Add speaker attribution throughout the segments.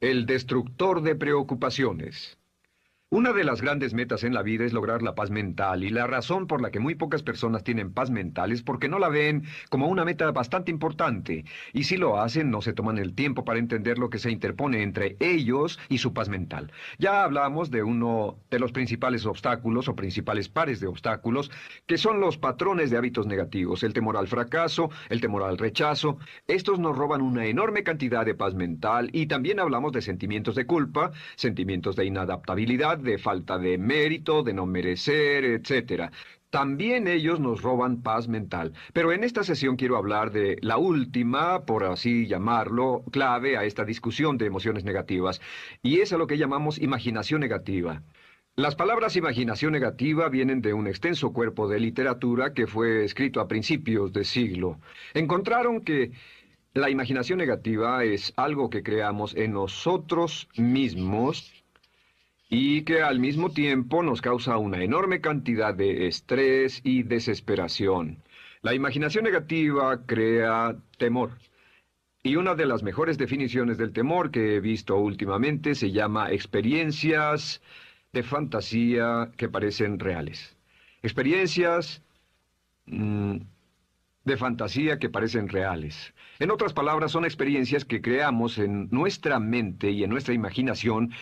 Speaker 1: El destructor de preocupaciones. Una de las grandes metas en la vida es lograr la paz mental, y la razón por la que muy pocas personas tienen paz mental es porque no la ven como una meta bastante importante, y si lo hacen no se toman el tiempo para entender lo que se interpone entre ellos y su paz mental. Ya hablamos de uno de los principales obstáculos o principales pares de obstáculos, que son los patrones de hábitos negativos, el temor al fracaso, el temor al rechazo. Estos nos roban una enorme cantidad de paz mental, y también hablamos de sentimientos de culpa, sentimientos de inadaptabilidad, de falta de mérito, de no merecer, etcétera. También ellos nos roban paz mental. Pero en esta sesión quiero hablar de la última, por así llamarlo, clave a esta discusión de emociones negativas, y es a lo que llamamos imaginación negativa. Las palabras imaginación negativa vienen de un extenso cuerpo de literatura que fue escrito a principios de siglo. Encontraron que la imaginación negativa es algo que creamos en nosotros mismos y que al mismo tiempo nos causa una enorme cantidad de estrés y desesperación. La imaginación negativa crea temor. Y una de las mejores definiciones del temor que he visto últimamente se llama experiencias de fantasía que parecen reales. Experiencias de fantasía que parecen reales. En otras palabras, son experiencias que creamos en nuestra mente y en nuestra imaginación,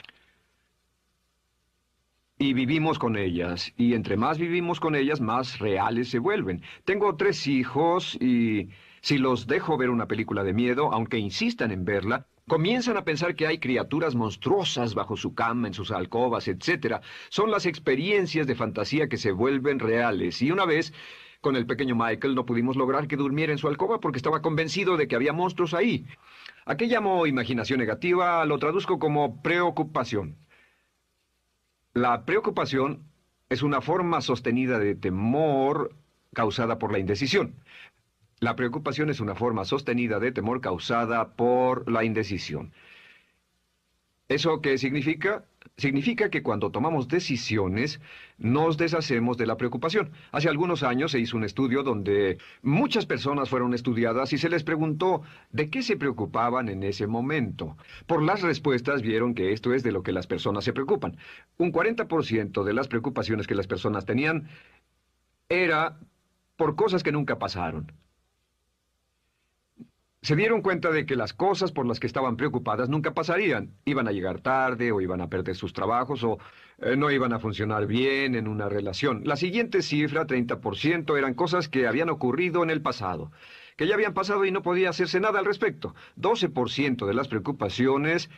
Speaker 1: y vivimos con ellas, y entre más vivimos con ellas, más reales se vuelven. Tengo 3 hijos, y si los dejo ver una película de miedo, aunque insistan en verla, comienzan a pensar que hay criaturas monstruosas bajo su cama, en sus alcobas, etc. Son las experiencias de fantasía que se vuelven reales. Y una vez, con el pequeño Michael, no pudimos lograr que durmiera en su alcoba porque estaba convencido de que había monstruos ahí. ¿A qué llamo imaginación negativa? Lo traduzco como preocupación. La preocupación es una forma sostenida de temor causada por la indecisión. La preocupación es una forma sostenida de temor causada por la indecisión. ¿Eso qué significa? Significa que cuando tomamos decisiones, nos deshacemos de la preocupación. Hace algunos años se hizo un estudio donde muchas personas fueron estudiadas y se les preguntó de qué se preocupaban en ese momento. Por las respuestas vieron que esto es de lo que las personas se preocupan. Un 40% de las preocupaciones que las personas tenían era por cosas que nunca pasaron. Se dieron cuenta de que las cosas por las que estaban preocupadas nunca pasarían. Iban a llegar tarde, o iban a perder sus trabajos, o no iban a funcionar bien en una relación. La siguiente cifra, 30%, eran cosas que habían ocurrido en el pasado, que ya habían pasado y no podía hacerse nada al respecto. 12% de las preocupaciones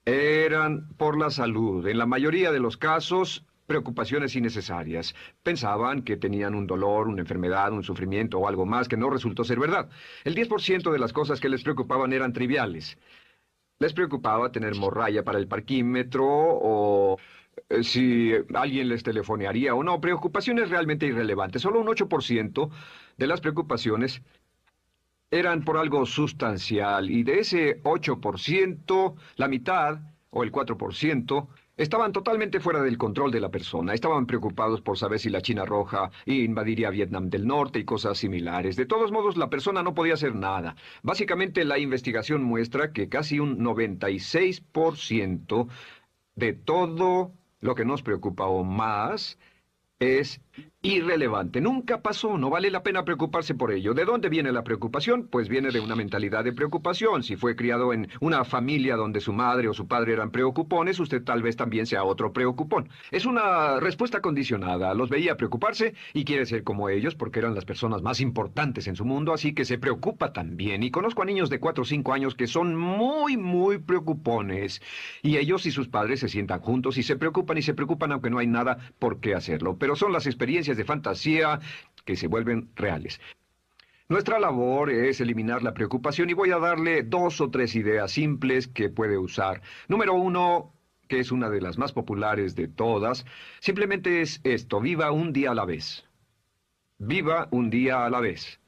Speaker 1: eran por la salud. En la mayoría de los casos, preocupaciones innecesarias. Pensaban que tenían un dolor, una enfermedad, un sufrimiento o algo más que no resultó ser verdad. El 10% de las cosas que les preocupaban eran triviales. Les preocupaba tener morralla para el parquímetro, o si alguien les telefonearía o no. Preocupaciones realmente irrelevantes. Solo un 8% de las preocupaciones eran por algo sustancial, y de ese 8%, la mitad, o el 4%, estaban totalmente fuera del control de la persona. Estaban preocupados por saber si la China Roja invadiría Vietnam del Norte y cosas similares. De todos modos, la persona no podía hacer nada. Básicamente, la investigación muestra que casi un 96% de todo lo que nos preocupa o más es irrelevante. Nunca pasó, no vale la pena preocuparse por ello. ¿De dónde viene la preocupación? Pues viene de una mentalidad de preocupación. Si fue criado en una familia donde su madre o su padre eran preocupones, usted tal vez también sea otro preocupón. Es una respuesta condicionada. Los veía preocuparse y quiere ser como ellos porque eran las personas más importantes en su mundo, así que se preocupa también. Y conozco a niños de 4 o 5 años que son muy preocupones. Y ellos y sus padres se sientan juntos y se preocupan aunque no hay nada por qué hacerlo. Pero son las experiencias de fantasía que se vuelven reales. Nuestra labor es eliminar la preocupación, y voy a darle 2 o 3 ideas simples que puede usar. Número 1, que es una de las más populares de todas, simplemente es esto: viva un día a la vez. Viva un día a la vez.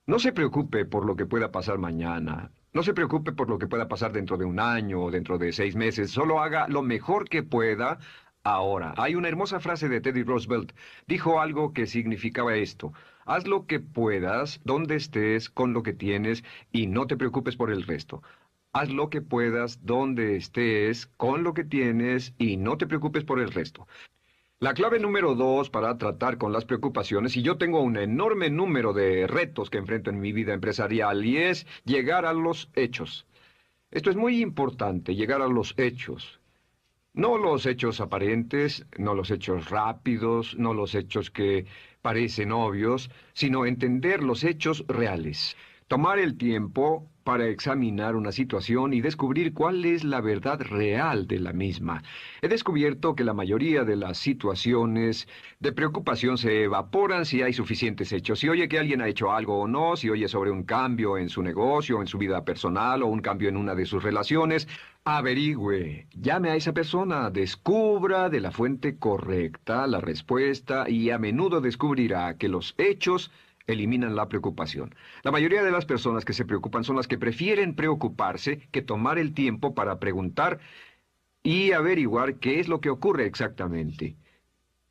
Speaker 1: No se preocupe por lo que pueda pasar mañana. No se preocupe por lo que pueda pasar dentro de un año o dentro de 6 meses. Solo haga lo mejor que pueda ahora. Hay una hermosa frase de Teddy Roosevelt. Dijo algo que significaba esto: Haz lo que puedas, donde estés, con lo que tienes, y no te preocupes por el resto. Haz lo que puedas, donde estés, con lo que tienes, y no te preocupes por el resto. La clave número 2 para tratar con las preocupaciones, y yo tengo un enorme número de retos que enfrento en mi vida empresarial, y es llegar a los hechos. Esto es muy importante, llegar a los hechos. No los hechos aparentes, no los hechos rápidos, no los hechos que parecen obvios, sino entender los hechos reales. Tomar el tiempo para examinar una situación y descubrir cuál es la verdad real de la misma. He descubierto que la mayoría de las situaciones de preocupación se evaporan si hay suficientes hechos. Si oye que alguien ha hecho algo o no, si oye sobre un cambio en su negocio, en su vida personal o un cambio en una de sus relaciones, averigüe, llame a esa persona, descubra de la fuente correcta la respuesta y a menudo descubrirá que los hechos eliminan la preocupación. La mayoría de las personas que se preocupan son las que prefieren preocuparse que tomar el tiempo para preguntar y averiguar qué es lo que ocurre exactamente.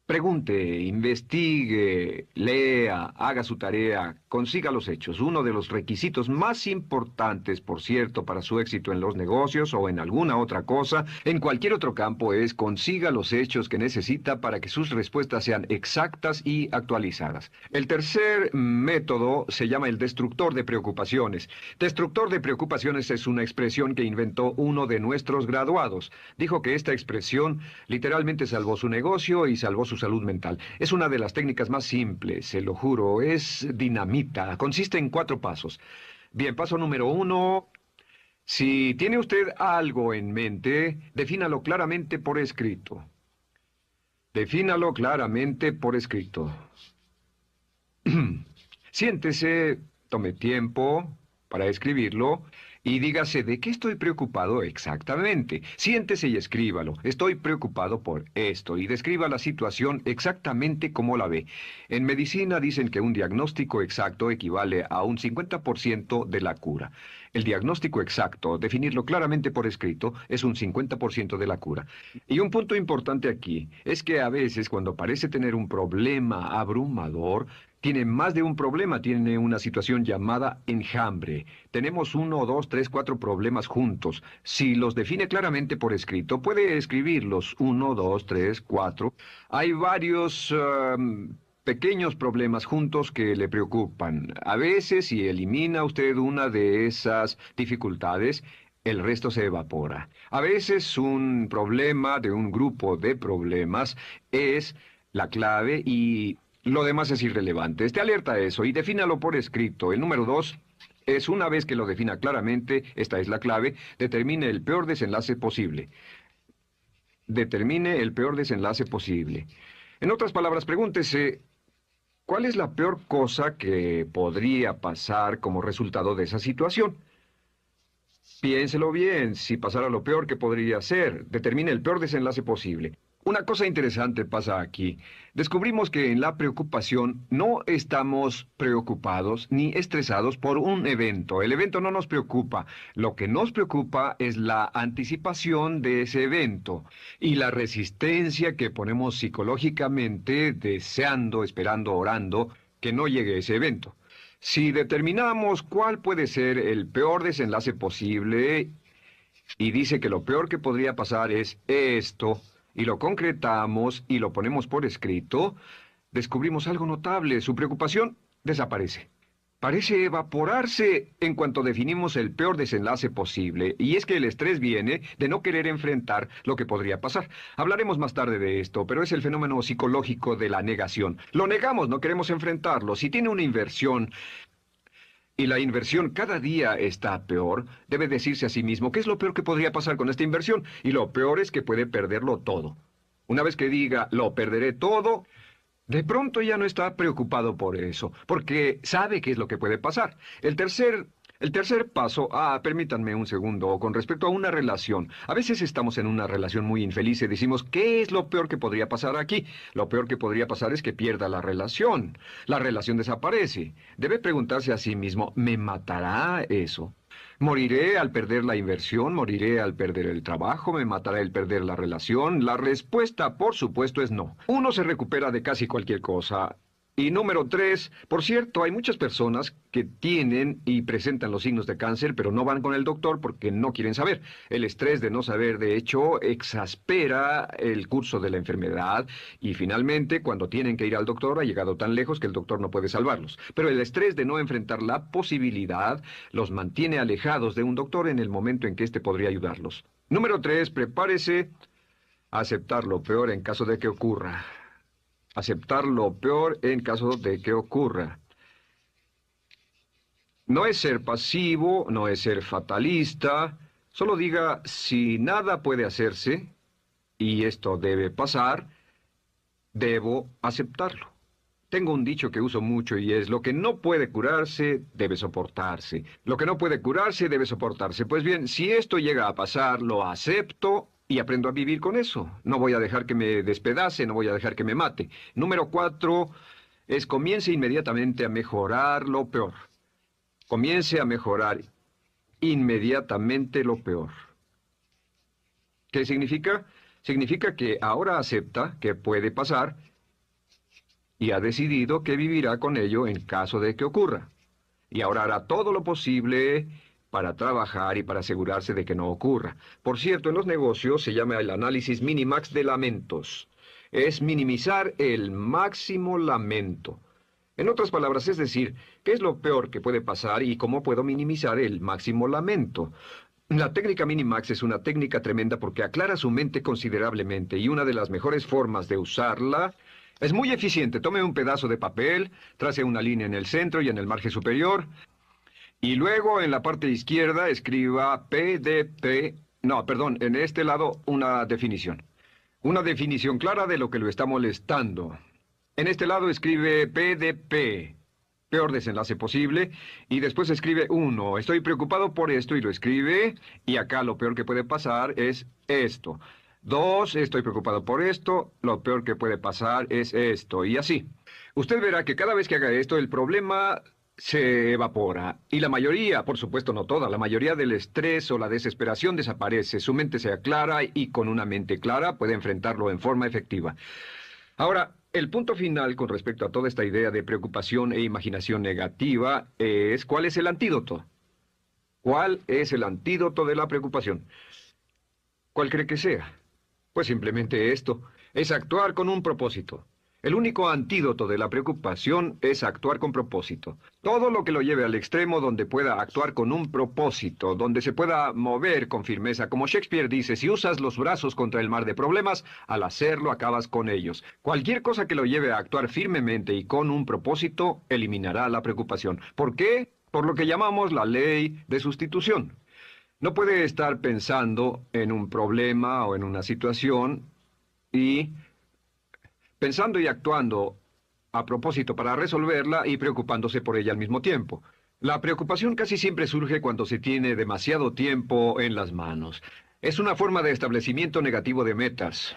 Speaker 1: Pregunte, investigue, lea, haga su tarea, consiga los hechos. Uno de los requisitos más importantes, por cierto, para su éxito en los negocios o en alguna otra cosa, en cualquier otro campo, es consiga los hechos que necesita para que sus respuestas sean exactas y actualizadas. El tercer método se llama el destructor de preocupaciones. Destructor de preocupaciones es una expresión que inventó uno de nuestros graduados. Dijo que esta expresión literalmente salvó su negocio y salvó su salud mental. Es una de las técnicas más simples, se lo juro, es dinamita. Consiste en 4 pasos. Bien, paso número 1. Si tiene usted algo en mente, defínalo claramente por escrito. Defínalo claramente por escrito. Siéntese, tome tiempo para escribirlo y dígase de qué estoy preocupado exactamente. Siéntese y escríbalo. Estoy preocupado por esto y describa la situación exactamente como la ve. En medicina dicen que un diagnóstico exacto equivale a un 50% de la cura. El diagnóstico exacto, definirlo claramente por escrito, es un 50% de la cura. Y un punto importante aquí es que a veces cuando parece tener un problema abrumador, tiene más de un problema, tiene una situación llamada enjambre. Tenemos 1, 2, 3, 4 problemas juntos. Si los define claramente por escrito, puede escribirlos 1, 2, 3, 4. Hay varios pequeños problemas juntos que le preocupan. A veces, si elimina usted una de esas dificultades, el resto se evapora. A veces un problema de un grupo de problemas es la clave y lo demás es irrelevante. Esté alerta a eso y defínalo por escrito. El número 2 es, una vez que lo defina claramente, esta es la clave, determine el peor desenlace posible. Determine el peor desenlace posible. En otras palabras, pregúntese, ¿cuál es la peor cosa que podría pasar como resultado de esa situación? Piénselo bien, si pasara lo peor que podría ser, determine el peor desenlace posible. Una cosa interesante pasa aquí. Descubrimos que en la preocupación no estamos preocupados ni estresados por un evento. El evento no nos preocupa. Lo que nos preocupa es la anticipación de ese evento y la resistencia que ponemos psicológicamente deseando, esperando, orando que no llegue ese evento. Si determinamos cuál puede ser el peor desenlace posible y dice que lo peor que podría pasar es esto, y lo concretamos y lo ponemos por escrito, descubrimos algo notable. Su preocupación desaparece. Parece evaporarse en cuanto definimos el peor desenlace posible, y es que el estrés viene de no querer enfrentar lo que podría pasar. Hablaremos más tarde de esto, pero es el fenómeno psicológico de la negación. Lo negamos, no queremos enfrentarlo. Si tiene una inversión y la inversión cada día está peor, debe decirse a sí mismo qué es lo peor que podría pasar con esta inversión, y lo peor es que puede perderlo todo. Una vez que diga, lo perderé todo, de pronto ya no está preocupado por eso, porque sabe qué es lo que puede pasar. El tercer paso, permítanme un segundo, con respecto a una relación. A veces estamos en una relación muy infeliz y decimos, ¿qué es lo peor que podría pasar aquí? Lo peor que podría pasar es que pierda la relación. La relación desaparece. Debe preguntarse a sí mismo, ¿me matará eso? ¿Moriré al perder la inversión? ¿Moriré al perder el trabajo? ¿Me matará el perder la relación? La respuesta, por supuesto, es no. Uno se recupera de casi cualquier cosa. Y número 3, por cierto, hay muchas personas que tienen y presentan los signos de cáncer, pero no van con el doctor porque no quieren saber. El estrés de no saber, de hecho, exaspera el curso de la enfermedad y finalmente, cuando tienen que ir al doctor, ha llegado tan lejos que el doctor no puede salvarlos. Pero el estrés de no enfrentar la posibilidad los mantiene alejados de un doctor en el momento en que éste podría ayudarlos. Número 3, prepárese a aceptar lo peor en caso de que ocurra. Aceptar lo peor en caso de que ocurra. No es ser pasivo, no es ser fatalista. Solo diga, si nada puede hacerse, y esto debe pasar, debo aceptarlo. Tengo un dicho que uso mucho y es, lo que no puede curarse, debe soportarse. Lo que no puede curarse, debe soportarse. Pues bien, si esto llega a pasar, lo acepto y aprendo a vivir con eso. No voy a dejar que me despedace, no voy a dejar que me mate. Número 4 es comience inmediatamente a mejorar lo peor. Comience a mejorar inmediatamente lo peor. ¿Qué significa? Significa que ahora acepta que puede pasar y ha decidido que vivirá con ello en caso de que ocurra. Y ahora hará todo lo posible para trabajar y para asegurarse de que no ocurra. Por cierto, en los negocios se llama el análisis minimax de lamentos. Es minimizar el máximo lamento. En otras palabras, es decir, ¿qué es lo peor que puede pasar y cómo puedo minimizar el máximo lamento? La técnica Minimax es una técnica tremenda porque aclara su mente considerablemente y una de las mejores formas de usarla es muy eficiente. Tome un pedazo de papel, trace una línea en el centro y en el margen superior y luego en la parte izquierda escriba PDP, no, perdón, en este lado una definición. Una definición clara de lo que lo está molestando. En este lado escribe PDP, peor desenlace posible, y después escribe 1, estoy preocupado por esto, y lo escribe, y acá lo peor que puede pasar es esto. 2, estoy preocupado por esto, lo peor que puede pasar es esto, y así. Usted verá que cada vez que haga esto, el problema se evapora, y la mayoría, por supuesto no toda, la mayoría del estrés o la desesperación desaparece, su mente se aclara, y con una mente clara puede enfrentarlo en forma efectiva. Ahora, el punto final con respecto a toda esta idea de preocupación e imaginación negativa es ¿cuál es el antídoto? ¿Cuál es el antídoto de la preocupación? ¿Cuál cree que sea? Pues simplemente esto, es actuar con un propósito. El único antídoto de la preocupación es actuar con propósito. Todo lo que lo lleve al extremo donde pueda actuar con un propósito, donde se pueda mover con firmeza. Como Shakespeare dice, si usas los brazos contra el mar de problemas, al hacerlo acabas con ellos. Cualquier cosa que lo lleve a actuar firmemente y con un propósito, eliminará la preocupación. ¿Por qué? Por lo que llamamos la ley de sustitución. No puede estar pensando en un problema o en una situación y pensando y actuando a propósito para resolverla y preocupándose por ella al mismo tiempo. La preocupación casi siempre surge cuando se tiene demasiado tiempo en las manos. Es una forma de establecimiento negativo de metas.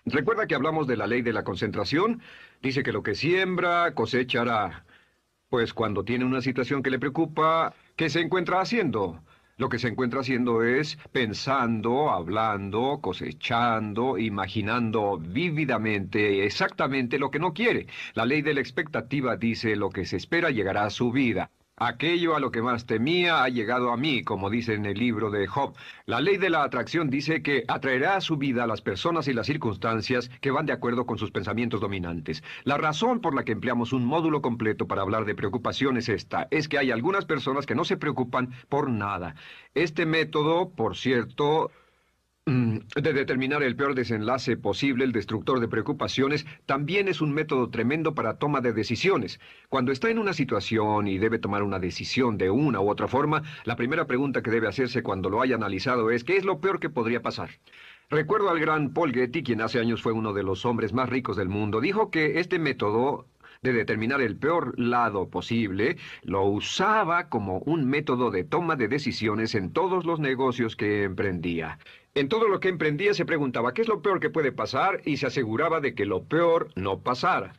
Speaker 1: ¿Recuerda que hablamos de la ley de la concentración? Dice que lo que siembra, cosechará. Pues cuando tiene una situación que le preocupa, ¿qué se encuentra haciendo? Lo que se encuentra haciendo es pensando, hablando, cosechando, imaginando vívidamente exactamente lo que no quiere. La ley de la expectativa dice lo que se espera llegará a su vida. Aquello a lo que más temía ha llegado a mí, como dice en el libro de Job. La ley de la atracción dice que atraerá a su vida a las personas y las circunstancias que van de acuerdo con sus pensamientos dominantes. La razón por la que empleamos un módulo completo para hablar de preocupación es esta, es que hay algunas personas que no se preocupan por nada. Este método, por cierto, de determinar el peor desenlace posible, el destructor de preocupaciones, también es un método tremendo para toma de decisiones. Cuando está en una situación y debe tomar una decisión de una u otra forma, la primera pregunta que debe hacerse cuando lo haya analizado es ¿qué es lo peor que podría pasar? Recuerdo al gran Paul Getty, quien hace años fue uno de los hombres más ricos del mundo, dijo que este método de determinar el peor lado posible, lo usaba como un método de toma de decisiones en todos los negocios que emprendía. En todo lo que emprendía se preguntaba ¿qué es lo peor que puede pasar? Y se aseguraba de que lo peor no pasara.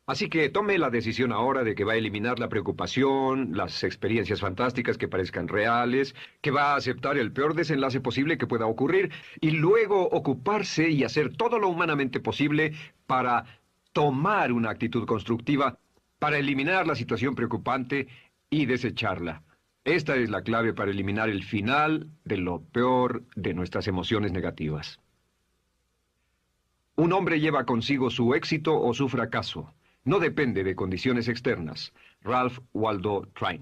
Speaker 1: Así que tome la decisión ahora de que va a eliminar la preocupación, las experiencias fantásticas que parezcan reales, que va a aceptar el peor desenlace posible que pueda ocurrir y luego ocuparse y hacer todo lo humanamente posible para tomar una actitud constructiva para eliminar la situación preocupante y desecharla. Esta es la clave para eliminar el final de lo peor de nuestras emociones negativas. Un hombre lleva consigo su éxito o su fracaso. No depende de condiciones externas. Ralph Waldo Trine.